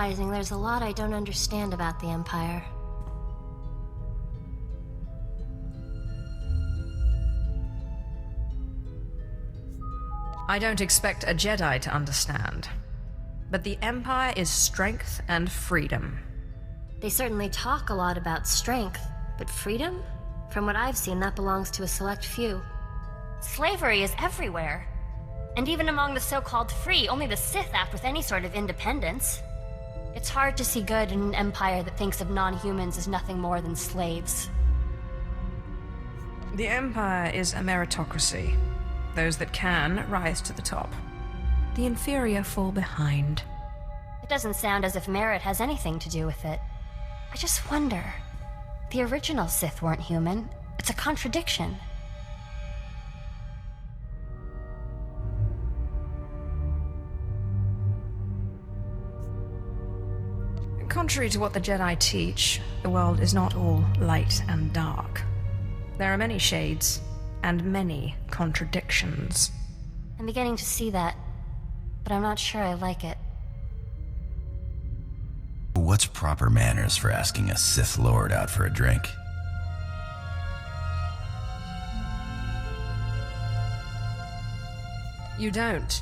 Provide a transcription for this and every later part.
realizing there's a lot I don't understand about the Empire. I don't expect a Jedi to understand. But the Empire is strength and freedom. They certainly talk a lot about strength, but freedom? From what I've seen, that belongs to a select few. Slavery is everywhere. And even among the so-called free, only the Sith act with any sort of independence. It's hard to see good in an empire that thinks of non-humans as nothing more than slaves. The Empire is a meritocracy. Those that can rise to the top. The inferior fall behind. It doesn't sound as if merit has anything to do with it. I just wonder. The original Sith weren't human. It's a contradiction. Contrary to what the Jedi teach, the world is not all light and dark. There are many shades, and many contradictions. I'm beginning to see that, but I'm not sure I like it. What's proper manners for asking a Sith Lord out for a drink? You don't.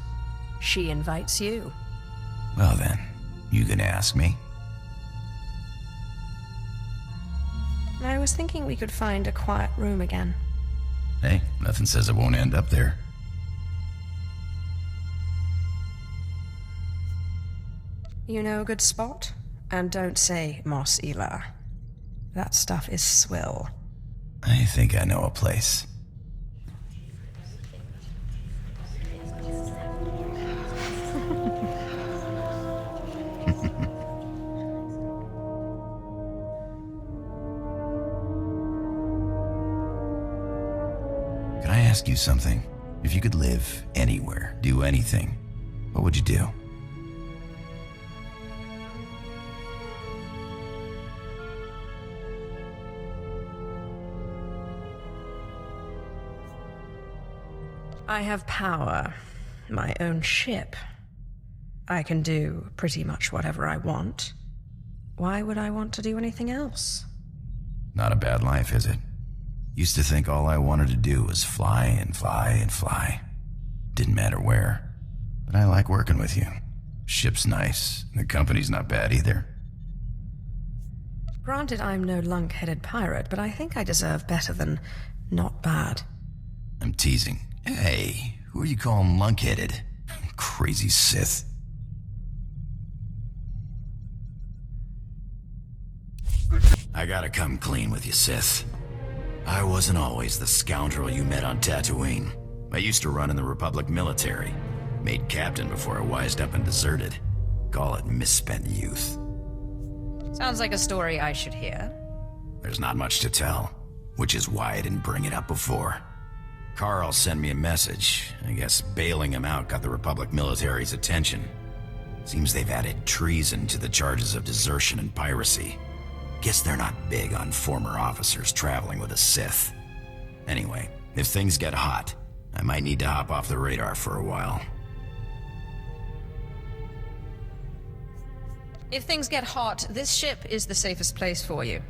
She invites you. Well then, you gonna ask me? I was thinking we could find a quiet room again. Hey, nothing says it won't end up there. You know a good spot? And don't say Mos Ela. That stuff is swill. I think I know a place. Can I ask you something? If you could live anywhere, do anything, what would you do? I have power. My own ship. I can do pretty much whatever I want. Why would I want to do anything else? Not a bad life, is it? Used to think all I wanted to do was fly and fly and fly. Didn't matter where. But I like working with you. Ship's nice. The company's not bad either. Granted, I'm no lunk-headed pirate, but I think I deserve better than not bad. I'm teasing. Hey, who are you calling lunk-headed? Crazy Sith. I gotta come clean with you, Sith. I wasn't always the scoundrel you met on Tatooine. I used to run in the Republic military. Made captain before I wised up and deserted. Call it misspent youth. Sounds like a story I should hear. There's not much to tell, which is why I didn't bring it up before. Carl sent me a message. I guess bailing him out got the Republic military's attention. Seems they've added treason to the charges of desertion and piracy. Guess they're not big on former officers traveling with a Sith. Anyway, if things get hot, I might need to hop off the radar for a while. If things get hot, this ship is the safest place for you.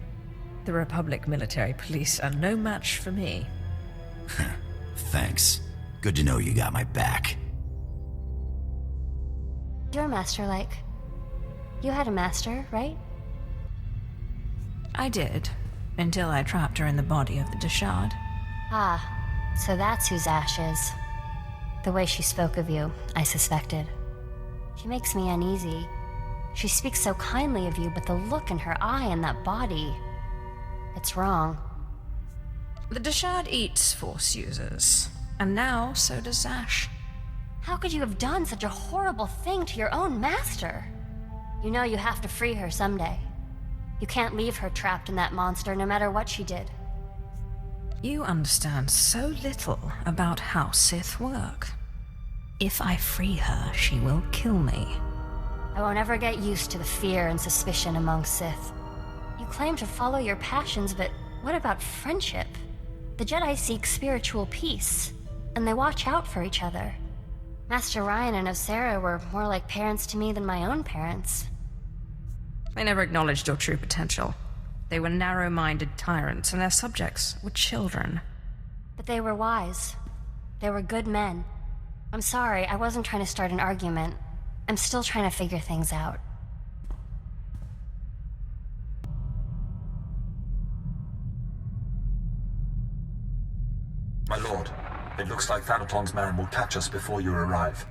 The Republic military police are no match for me. Thanks. Good to know you got my back. You're master-like. You had a master, right? I did, until I trapped her in the body of the Deshard. Ah, so that's who Zash is. The way she spoke of you, I suspected. She makes me uneasy. She speaks so kindly of you, but the look in her eye and that body... It's wrong. The Deshard eats Force users, and now so does Zash. How could you have done such a horrible thing to your own master? You know you have to free her someday. You can't leave her trapped in that monster no matter what she did. You understand so little about how Sith work. If I free her, she will kill me. I won't ever get used to the fear and suspicion among Sith. You claim to follow your passions, but what about friendship? The Jedi seek spiritual peace, and they watch out for each other. Master Ryan and Osera were more like parents to me than my own parents. They never acknowledged your true potential. They were narrow-minded tyrants, and their subjects were children. But they were wise. They were good men. I'm sorry, I wasn't trying to start an argument. I'm still trying to figure things out. My lord, it looks like Thanaton's man will catch us before you arrive.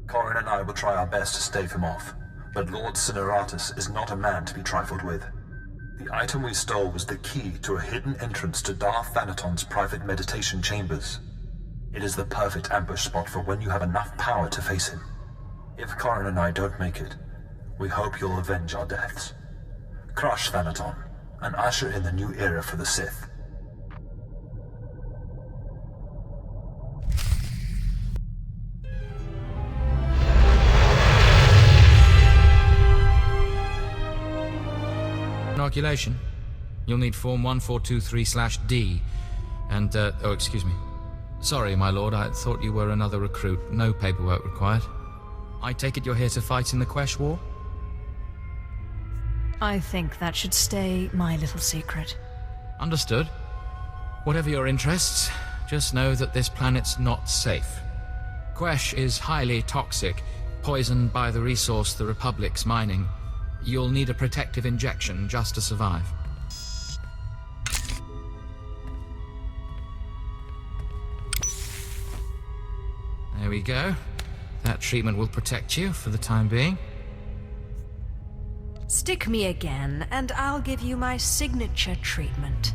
Corin and I will try our best to stave him off, but Lord Cineratus is not a man to be trifled with. The item we stole was the key to a hidden entrance to Darth Thanaton's private meditation chambers. It is the perfect ambush spot for when you have enough power to face him. If Corin and I don't make it, we hope you'll avenge our deaths. Crush Thanaton, and usher in the new era for the Sith. Inoculation. You'll need Form 1423/D. And, excuse me. Sorry, my lord, I thought you were another recruit. No paperwork required. I take it you're here to fight in the Quesh War? I think that should stay my little secret. Understood. Whatever your interests, just know that this planet's not safe. Quesh is highly toxic, poisoned by the resource the Republic's mining. You'll need a protective injection just to survive. There we go. That treatment will protect you for the time being. Stick me again, and I'll give you my signature treatment.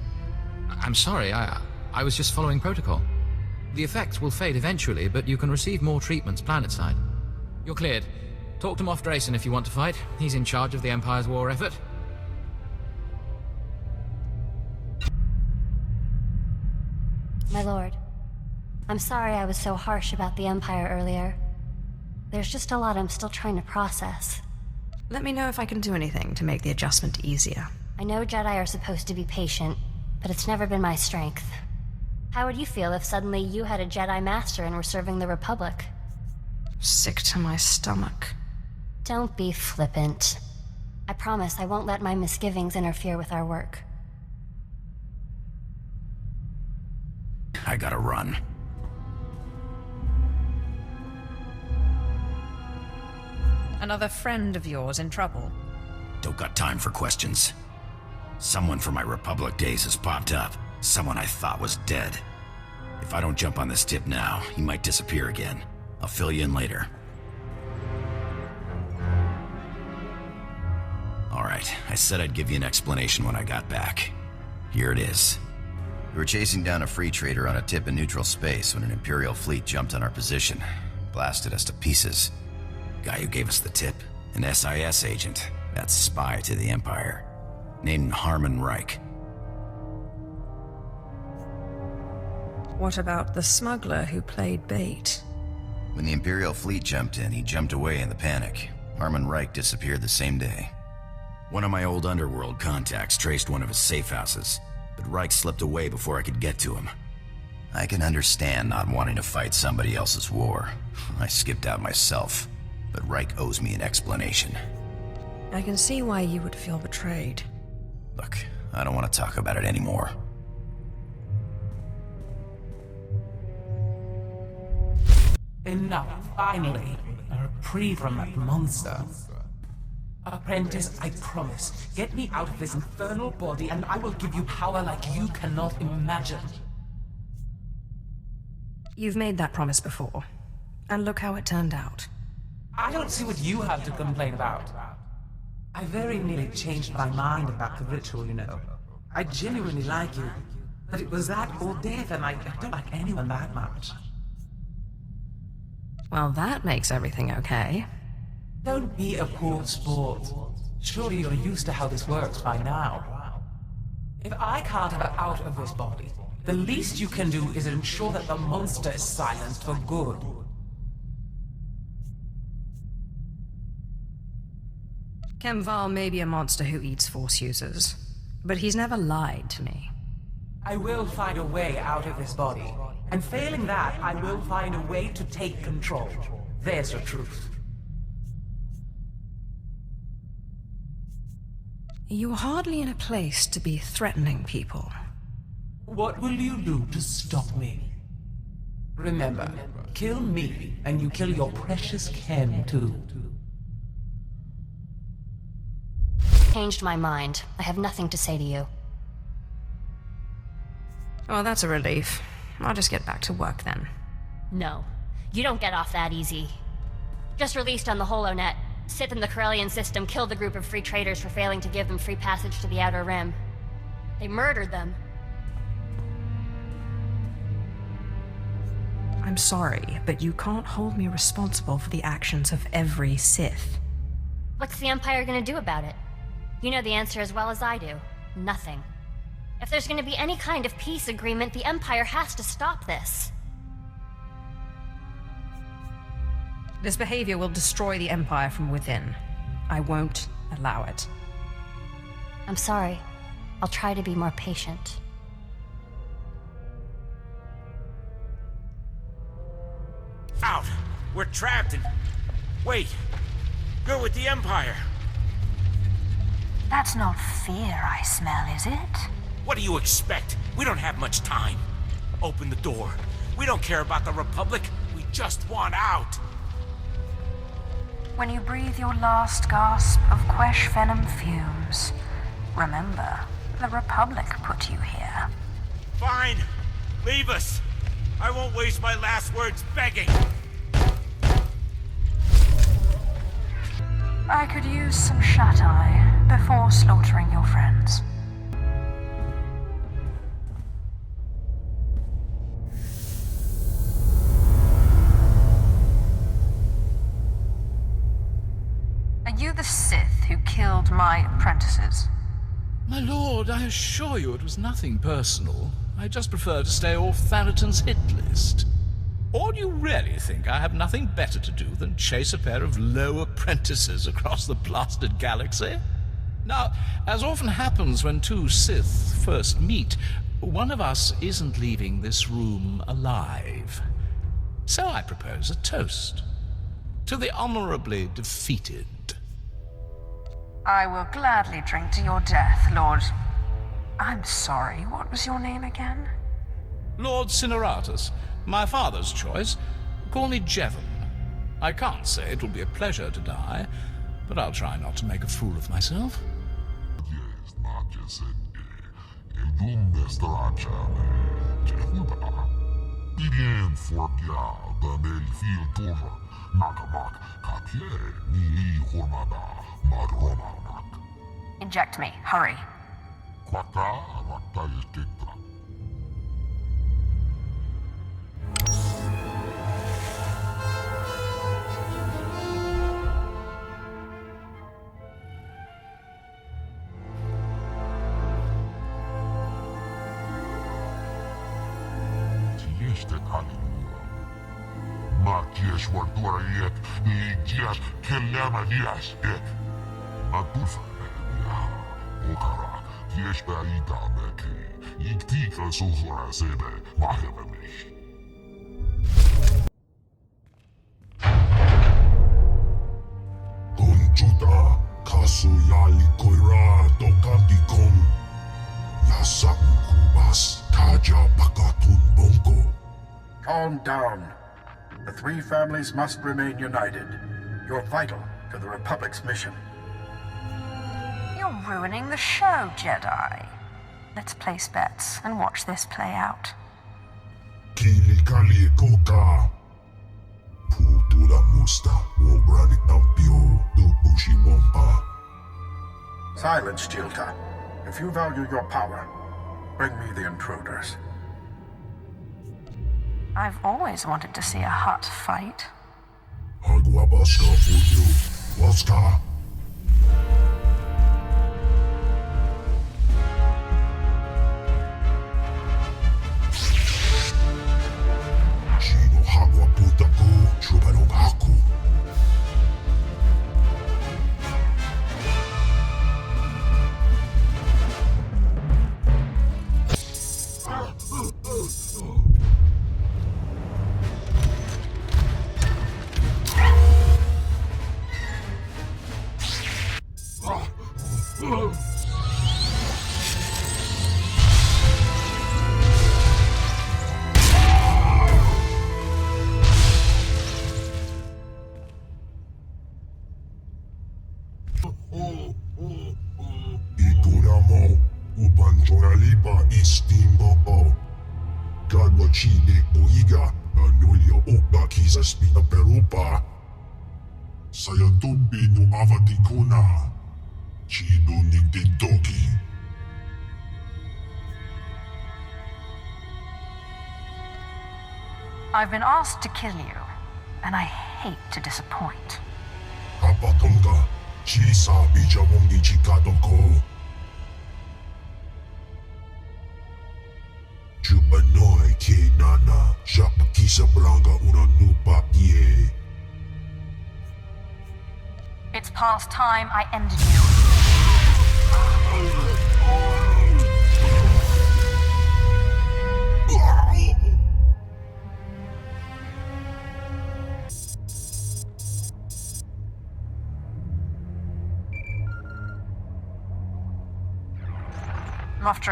I'm sorry, I was just following protocol. The effects will fade eventually, but you can receive more treatments planetside. You're cleared. Talk to Moff Drayson if you want to fight. He's in charge of the Empire's war effort. My lord, I'm sorry I was so harsh about the Empire earlier. There's just a lot I'm still trying to process. Let me know if I can do anything to make the adjustment easier. I know Jedi are supposed to be patient, but it's never been my strength. How would you feel if suddenly you had a Jedi Master and were serving the Republic? Sick to my stomach. Don't be flippant. I promise I won't let my misgivings interfere with our work. I gotta run. Another friend of yours in trouble? Don't got time for questions. Someone from my Republic days has popped up. Someone I thought was dead. If I don't jump on this tip now, he might disappear again. I'll fill you in later. Alright, I said I'd give you an explanation when I got back. Here it is. We were chasing down a free trader on a tip in neutral space when an Imperial fleet jumped on our position. Blasted us to pieces. Guy who gave us the tip, an SIS agent. That's spy to the Empire. Named Harmon Reich. What about the smuggler who played bait? When the Imperial fleet jumped in, he jumped away in the panic. Harmon Reich disappeared the same day. One of my old underworld contacts traced one of his safe houses, but Reich slipped away before I could get to him. I can understand not wanting to fight somebody else's war. I skipped out myself, but Reich owes me an explanation. I can see why you would feel betrayed. Look, I don't want to talk about it anymore. Enough, finally. A reprieve from that monster. Apprentice, I promise. Get me out of this infernal body and I will give you power like you cannot imagine. You've made that promise before, and look how it turned out. I don't see what you have to complain about. I very nearly changed my mind about the ritual, you know. I genuinely like you, but it was that or death, and I don't like anyone that much. Well, that makes everything okay. Don't be a poor sport. Surely you're used to how this works by now. If I can't have her out of this body, the least you can do is ensure that the monster is silenced for good. Khem may be a monster who eats Force users, but he's never lied to me. I will find a way out of this body, and failing that, I will find a way to take control. There's the truth. You're hardly in a place to be threatening people. What will you do to stop me? Remember, kill me, and you kill your precious Khem, too. Changed my mind. I have nothing to say to you. Well, that's a relief. I'll just get back to work then. No. You don't get off that easy. Just released on the HoloNet, Sith and the Corellian system killed a group of free traders for failing to give them free passage to the Outer Rim. They murdered them. I'm sorry, but you can't hold me responsible for the actions of every Sith. What's the Empire gonna do about it? You know the answer as well as I do. Nothing. If there's gonna be any kind of peace agreement, the Empire has to stop this. This behavior will destroy the Empire from within. I won't allow it. I'm sorry. I'll try to be more patient. Out! We're trapped and... Wait! You're with the Empire! That's not fear I smell, is it? What do you expect? We don't have much time. Open the door. We don't care about the Republic. We just want out. When you breathe your last gasp of Quesh venom fumes, remember, the Republic put you here. Fine. Leave us. I won't waste my last words begging. I could use some shut-eye before slaughtering your friends. Are you the Sith who killed my apprentices? My lord, I assure you it was nothing personal. I just prefer to stay off Thanaton's hit list. Or do you really think I have nothing better to do than chase a pair of low apprentices across the blasted galaxy? Now, as often happens when two Sith first meet, one of us isn't leaving this room alive. So I propose a toast to the honorably defeated. I will gladly drink to your death, Lord. I'm sorry, what was your name again? Lord Cineratus, my father's choice. Call me Jevon. I can't say it will be a pleasure to die, but I'll try not to make a fool of myself. Inject me, hurry. Calm down. The three families must remain united. You're vital to the Republic's mission. You're ruining the show, Jedi. Let's place bets and watch this play out. Silence, Jilta. If you value your power, bring me the intruders. I've always wanted to see a Hutt fight. Ikuramo upanjoralipa istimbo. Gadwa chine oiga anulio oka kisa spita perupa. Saya tumbi no avatikuna. Chido nigdidoki. I've been asked to kill you, and I hate to disappoint. Kapatonga, chisa bijawongi chikadoko. Chubanoi ke nana, japakisa branga una nupa ie. It's past time I ended you. Moff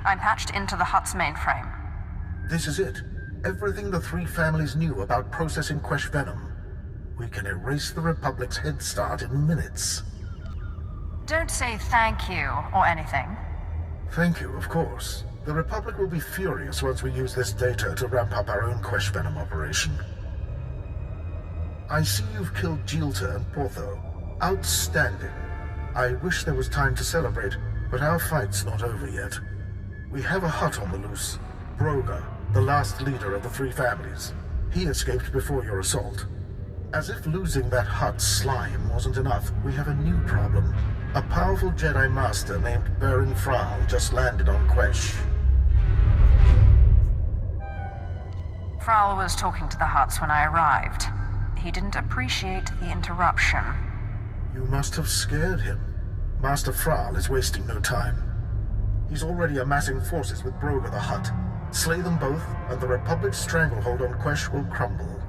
I'm patched into the hut's mainframe. This is it. Everything the three families knew about processing Quesh venom. We can erase the Republic's head start in minutes. Don't say thank you or anything. Thank you, of course. The Republic will be furious once we use this data to ramp up our own Quesh venom operation. I see you've killed Jilta and Portho. Outstanding. I wish there was time to celebrate, but our fight's not over yet. We have a hut on the loose. Broga, the last leader of the three families. He escaped before your assault. As if losing that hut's slime wasn't enough, we have a new problem. A powerful Jedi Master named Baron Fral just landed on Quesh. Fral was talking to the huts when I arrived. He didn't appreciate the interruption. You must have scared him. Master Fral is wasting no time. He's already amassing forces with Broga the Hutt. Slay them both, and the Republic's stranglehold on Quesh will crumble.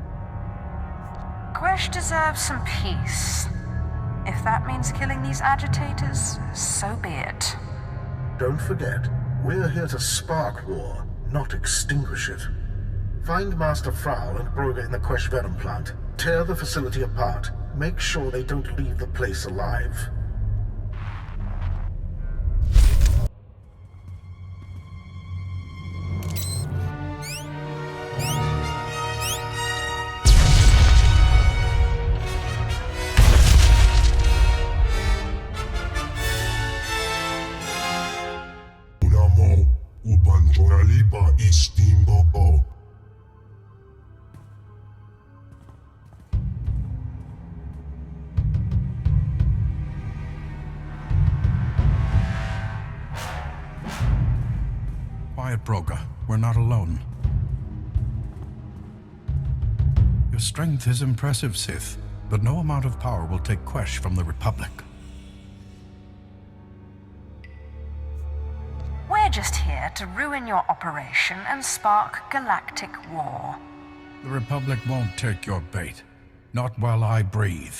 Quesh deserves some peace. If that means killing these agitators, so be it. Don't forget, we're here to spark war, not extinguish it. Find Master Fral and Broga in the Quesh venom plant. Tear the facility apart. Make sure they don't leave the place alive. Quiet, Broga. We're not alone. Your strength is impressive, Sith, but no amount of power will take Quesh from the Republic. We're just here to ruin your operation and spark galactic war. The Republic won't take your bait. Not while I breathe.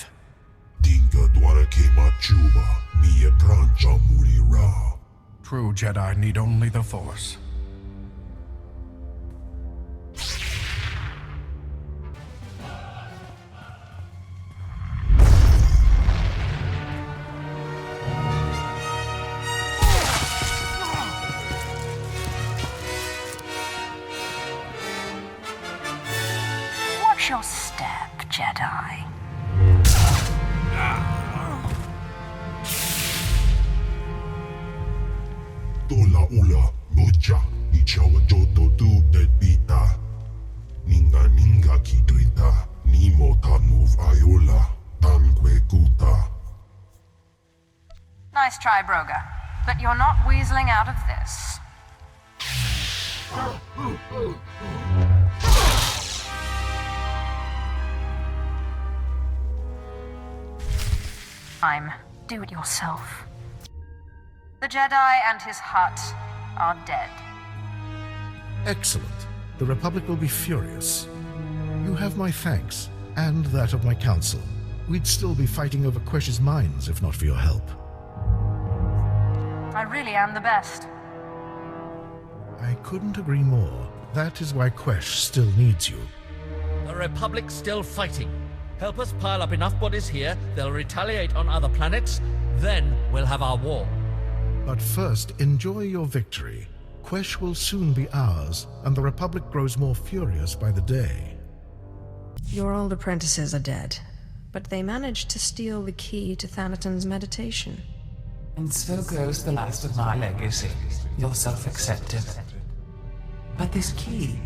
Dinga dwara kema chuba, mie prancha murira. True Jedi need only the Force. Watch your step, Jedi. Tola ula, mocha, ichawa joto tu bedbita. Ninga ninga kituita, nimo tanuv ayola, tanque kuta. Nice try, Broga, but you're not weaseling out of this. Do it yourself. The Jedi and his hut are dead. Excellent. The Republic will be furious. You have my thanks, and that of my council. We'd still be fighting over Quesh's mines if not for your help. I really am the best. I couldn't agree more. That is why Quesh still needs you. The Republic's still fighting. Help us pile up enough bodies here, they'll retaliate on other planets, then we'll have our war. But first, enjoy your victory. Quesh will soon be ours, and the Republic grows more furious by the day. Your old apprentices are dead, but they managed to steal the key to Thanaton's meditation. And so goes the last of my legacy, your self-accepted. But this key,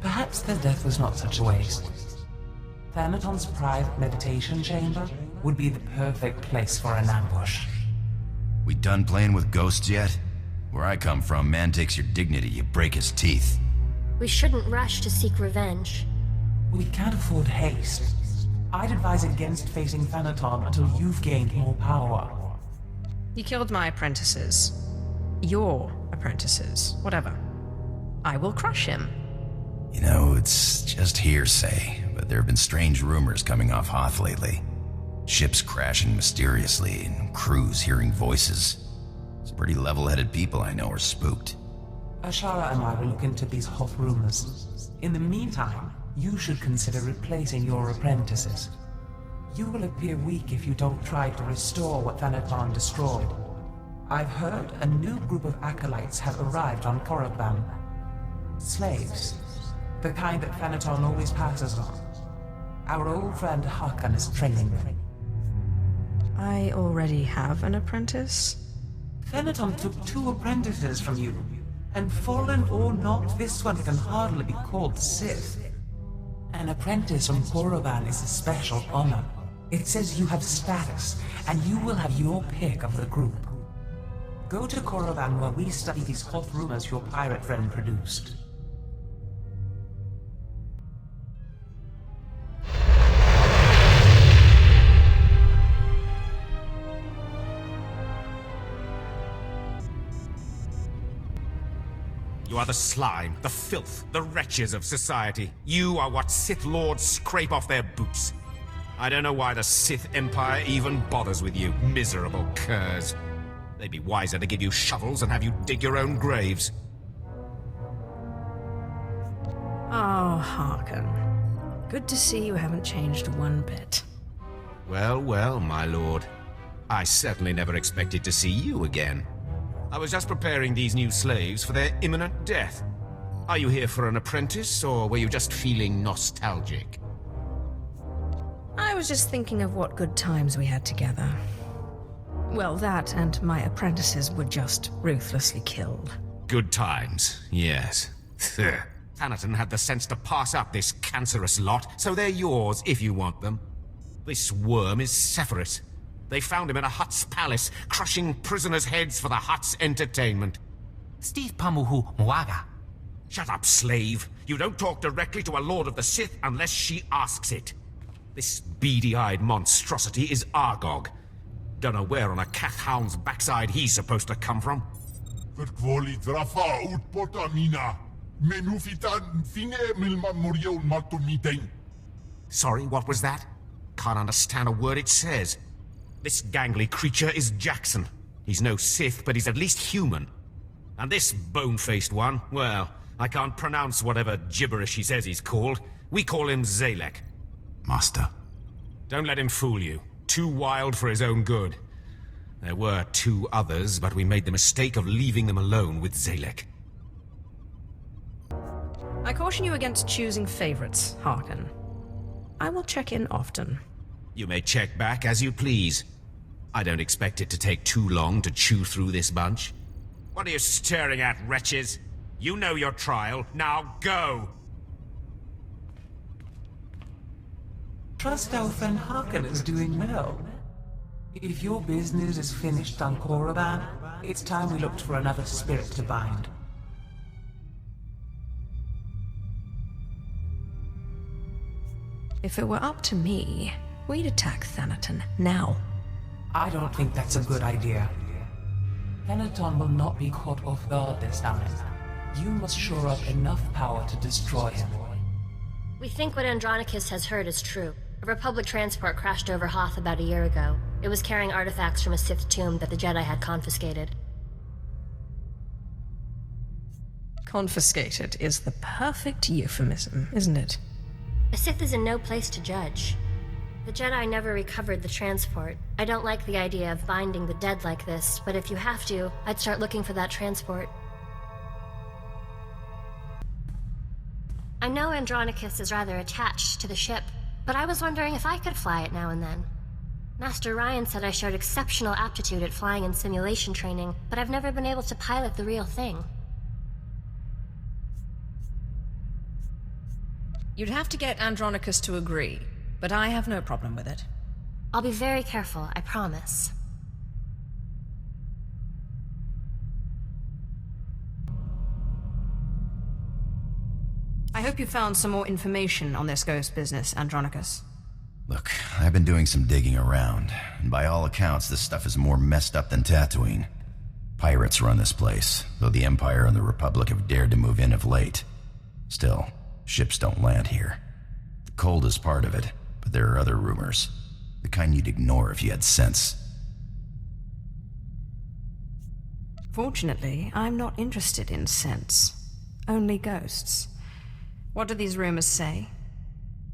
perhaps their death was not such a waste. Thanaton's private meditation chamber would be the perfect place for an ambush. We done playing with ghosts yet? Where I come from, man takes your dignity, you break his teeth. We shouldn't rush to seek revenge. We can't afford haste. I'd advise against facing Thanaton until you've gained more power. You killed my apprentices. Your apprentices. Whatever. I will crush him. You know, it's just hearsay, but there have been strange rumors coming off Hoth lately. Ships crashing mysteriously, and crews hearing voices. Some pretty level-headed people I know are spooked. Ashara and I will look into these Hoth rumors. In the meantime, you should consider replacing your apprentices. You will appear weak if you don't try to restore what Thanaton destroyed. I've heard a new group of acolytes have arrived on Korriban. Slaves. The kind that Thanaton always passes on. Our old friend Hakan is training them. I already have an apprentice? Thanaton took 2 apprentices from you, and fallen or not, this one can hardly be called Sith. An apprentice from Korriban is a special honor. It says you have status, and you will have your pick of the group. Go to Korriban where we study these Hoth rumors your pirate friend produced. You are the slime, the filth, the wretches of society. You are what Sith Lords scrape off their boots. I don't know why the Sith Empire even bothers with you, miserable curs. They'd be wiser to give you shovels and have you dig your own graves. Oh, Hakan. Good to see you haven't changed one bit. Well, well, my lord. I certainly never expected to see you again. I was just preparing these new slaves for their imminent death. Are you here for an apprentice, or were you just feeling nostalgic? I was just thinking of what good times we had together. Well, that and my apprentices were just ruthlessly killed. Good times, yes. Thanaton had the sense to pass up this cancerous lot, so they're yours if you want them. This worm is Sephiroth. They found him in a Hutt's palace, crushing prisoners' heads for the Hutt's entertainment. Steve Pamuhu Mwaga. Shut up, slave. You don't talk directly to a Lord of the Sith unless she asks it. This beady-eyed monstrosity is Argog. Don't know where on a Cath hound's backside he's supposed to come from. Sorry, what was that? Can't understand a word it says. This gangly creature is Jackson. He's no Sith, but he's at least human. And this bone-faced one, well, I can't pronounce whatever gibberish he says he's called. We call him Zalek. Master. Don't let him fool you. Too wild for his own good. There were 2 others, but we made the mistake of leaving them alone with Zalek. I caution you against choosing favorites, Hakan. I will check in often. You may check back as you please. I don't expect it to take too long to chew through this bunch. What are you staring at, wretches? You know your trial. Now go! Trust our friend Hakan is doing well. If your business is finished on Korriban, it's time we looked for another spirit to bind. If it were up to me, we'd attack Thanaton now. I don't think that's a good idea. Thanaton will not be caught off guard this time. You must shore up enough power to destroy him. We think what Andronkias has heard is true. A Republic transport crashed over Hoth about a year ago. It was carrying artifacts from a Sith tomb that the Jedi had confiscated. Confiscated is the perfect euphemism, isn't it? A Sith is in no place to judge. The Jedi never recovered the transport. I don't like the idea of binding the dead like this, but if you have to, I'd start looking for that transport. I know Andronkias is rather attached to the ship, but I was wondering if I could fly it now and then. Master Ryan said I showed exceptional aptitude at flying in simulation training, but I've never been able to pilot the real thing. You'd have to get Andronkias to agree, but I have no problem with it. I'll be very careful, I promise. I hope you found some more information on this ghost business, Andronkias. Look, I've been doing some digging around, and by all accounts, this stuff is more messed up than Tatooine. Pirates run this place, though the Empire and the Republic have dared to move in of late. Still, ships don't land here. The cold is part of it, but there are other rumors. The kind you'd ignore if you had sense. Fortunately, I'm not interested in sense. Only ghosts. What do these rumors say?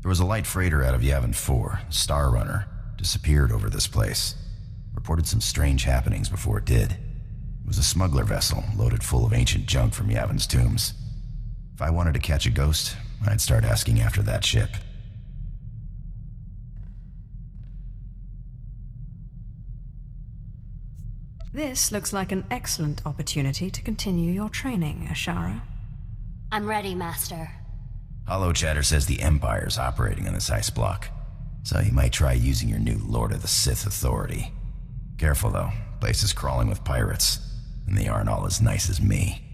There was a light freighter out of Yavin 4, Star Runner, disappeared over this place. Reported some strange happenings before it did. It was a smuggler vessel loaded full of ancient junk from Yavin's tombs. If I wanted to catch a ghost, I'd start asking after that ship. This looks like an excellent opportunity to continue your training, Ashara. I'm ready, Master. Hollow chatter says the Empire's operating in this ice block, so you might try using your new Lord of the Sith authority. Careful though, place is crawling with pirates, and they aren't all as nice as me.